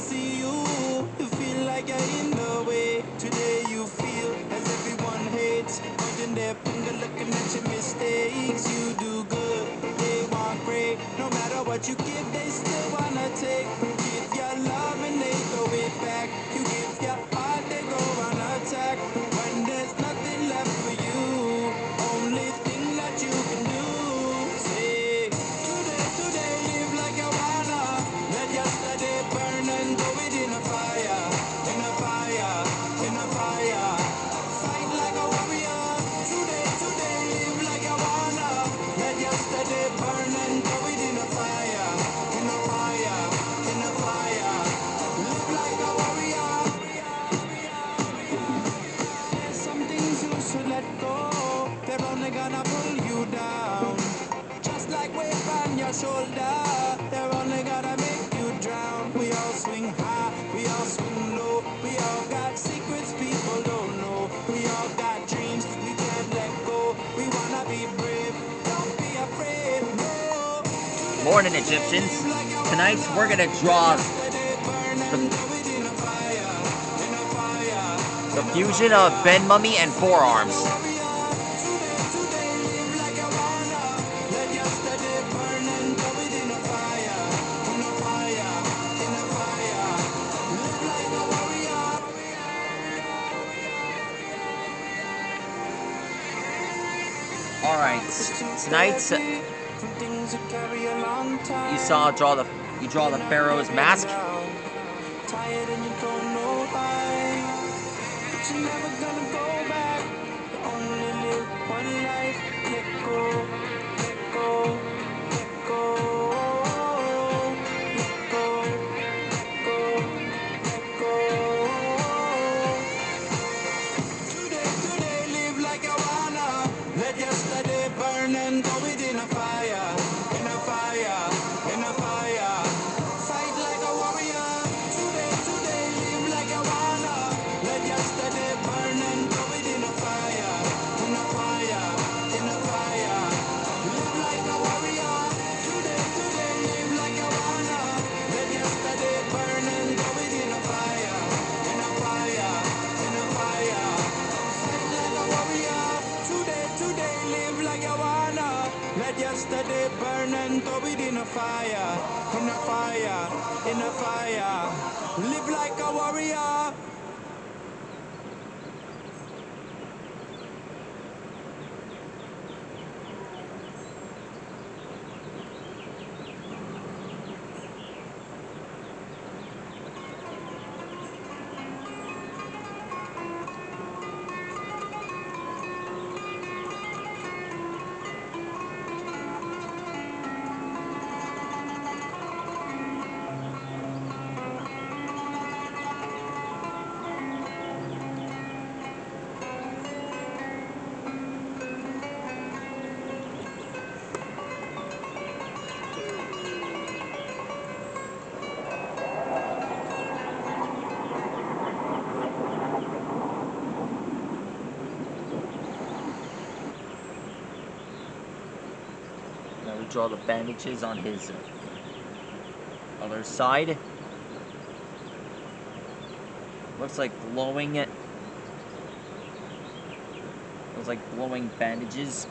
see you, you feel like you're in the way. Today you feel as everyone hates, pointing their finger, looking at your mistakes. You do good, they want great. No matter what you give, they still wanna take. Give your love and they throw it back. You give your heart, they go on attack. When there's nothing left for you, only thing that you can do, say today, today, live like you wanna. Let yesterday burn and throw it in a fire, in a fire, in a fire. Fight like a warrior. Today, today, live like you wanna. Let yesterday burn and throw it in a fire, in a fire, in a fire. Live like a warrior. There's some things you should let go. They're only gonna pull you down. Just like weight on your shoulder, they're only gonna make you drown. We all swing high, we all swing low. We all got secrets people don't know. We all got dreams we can't let go. We wanna be brave, don't be afraid, no. Morning, Egyptians. Tonight we're gonna draw the fusion of Ben Mummy and Forearms. Alright, tonight you draw the Pharaoh's mask. Tired and you don't know why, but you're never gonna go back. You only live one life. Let go, let go, let go, let go, let go, let go. Today, today, live like you wanna. Let yesterday burn and throw it in a fire, in a fire, in a fire. Fight like a warrior. Today, today, live like you wanna. Let yesterday burn and throw it in a fire, in a fire, in a fire. Live like a warrior. Today, today, live like you wanna. Let yesterday burn and throw it in a fire, in a fire, in a fire. Fight like a warrior. Today, today, live like you wanna. Let yesterday burn and throw it in a fire, in a fire, in a fire. Live like a warrior. Now we draw the bandages on his other side. Looks like glowing. Looks like glowing bandages.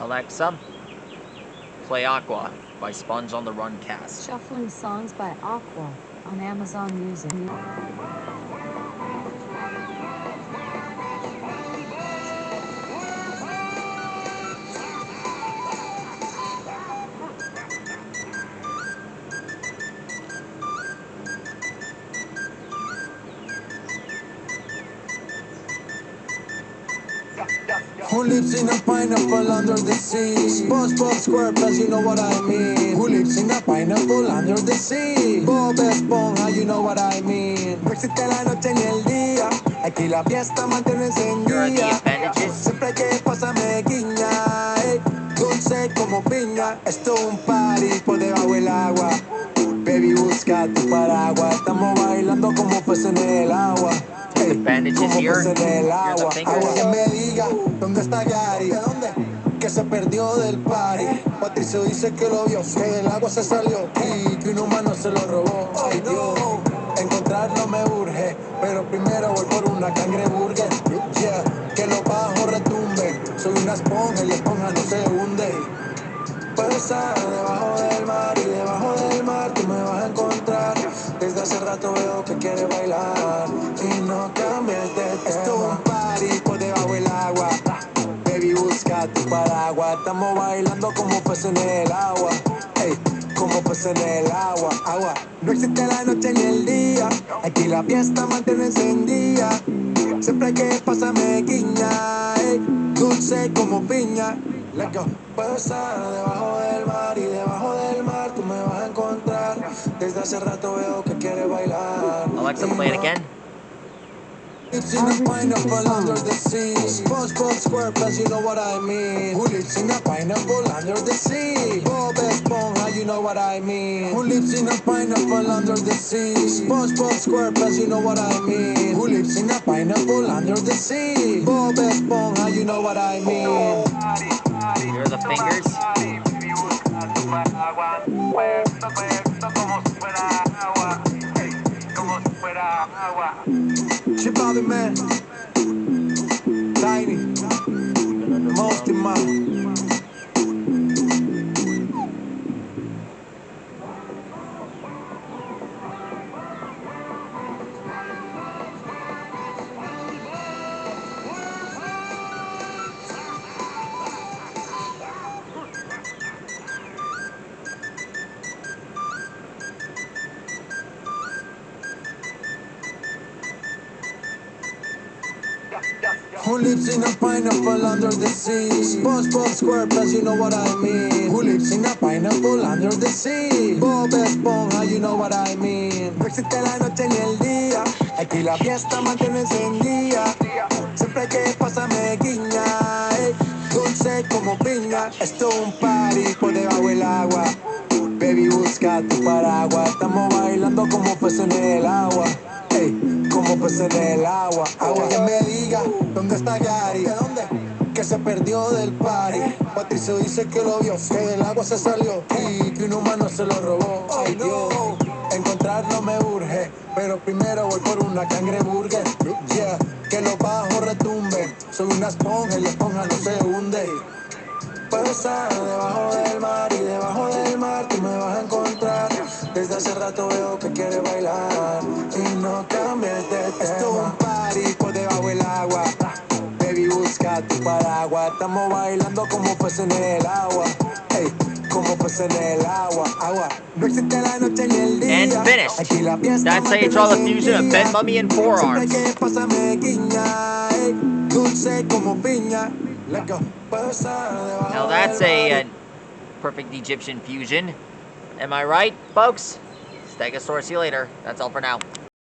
Alexa, play Aqua by Sponge on the Run cast. Shuffling songs by Aqua on Amazon Music. Who lives in a pineapple under the sea? SpongeBob SquarePants, you know what I mean. Who lives in a pineapple under the sea? Bob Esponja, you know what I mean. No existe la noche ni el día, aquí la fiesta mantiene Here are the encendida. appendages. Siempre que pasa me guiña, dulce como piña. Esto es un party por debajo del agua. Baby, busca tu paraguas. Estamos bailando como peces en el agua. The bandages Como here. peces en el Here are agua. the fingers. Agua que me diga dónde está Gary. ¿De dónde? Que se perdió del party. Patricio dice que lo vio, que del agua se salió y que un humano se lo robó. Ay Dios, encontrarlo me urge, pero primero voy por una cangreburger. Yeah, que los bajos retumben. Soy una esponja y la esponja no se hunde. Puedo estar debajo del mar y debajo del mar tú me vas a encontrar. Desde hace rato veo que quieres bailar y no cambies de tema. Esto es un party por debajo del agua. Baby, busca tu paraguas. Estamos bailando como peces en el agua. Ey, como peces en el agua, agua. No existe la noche ni el día, aquí la fiesta mantiene encendida. Siempre que pasa me guiña, ey, dulce como piña. Let's go. Puedo estar debajo del mar y debajo del mar tú me vas a encontrar. Desde hace rato veo que quieres bailar. Alexa, play it again. Lives in a pineapple under the sea. SpongeBob SquarePants, you know what I mean. Who lives in a pineapple under the sea? Bob Esponja, you know what I mean. Who lives in a pineapple under the sea? SpongeBob SquarePants, you know what I mean. Who lives in a pineapple under the sea? Bob Esponja, you know what I mean. Here are the fingers. Chip Bobby Man, Tiny, Mosty Man. Who lives in a pineapple under the sea? SpongeBob SquarePants, you know what I mean. Who lives in a pineapple under the sea? Bob Esponja, you know what I mean. No existe la noche ni el día, aquí la fiesta mantiene encendida. Siempre que pasa me guiña, ey, dulce como piña. Esto es un party por debajo del agua. Baby, busca tu paraguas. Estamos bailando como peces en el agua. Ey, como peces en el agua. Agua que me diga dónde está Gary. ¿De dónde? Que se perdió del party. Patricio dice que lo vio, que del agua se salió y que un humano se lo robó. Ay Dios, encontrarlo me urge, pero primero voy por una cangreburger. Yeah, que los bajos retumben. Soy una esponja y la esponja no se hunde. Puedo estar debajo del mar y debajo del mar tú me vas a encontrar. Desde hace rato veo que quieres bailar y no cambies de tema. Esto es un party por debajo del agua. Baby, busca tu paraguas. Estamos bailando como peces en el agua. Ey, como peces en el agua, agua. No existe la noche ni el día. And finished. Aquí la fiesta That's how you draw the fusion of Ben Mummy and Siempre Forearms. que pasa me guiña, ey, dulce como piña. Let's go. Puedo estar debajo Now that's del mar. a perfect Egyptian fusion. Am I right, folks? Stegosaurus, see you later. That's all for now.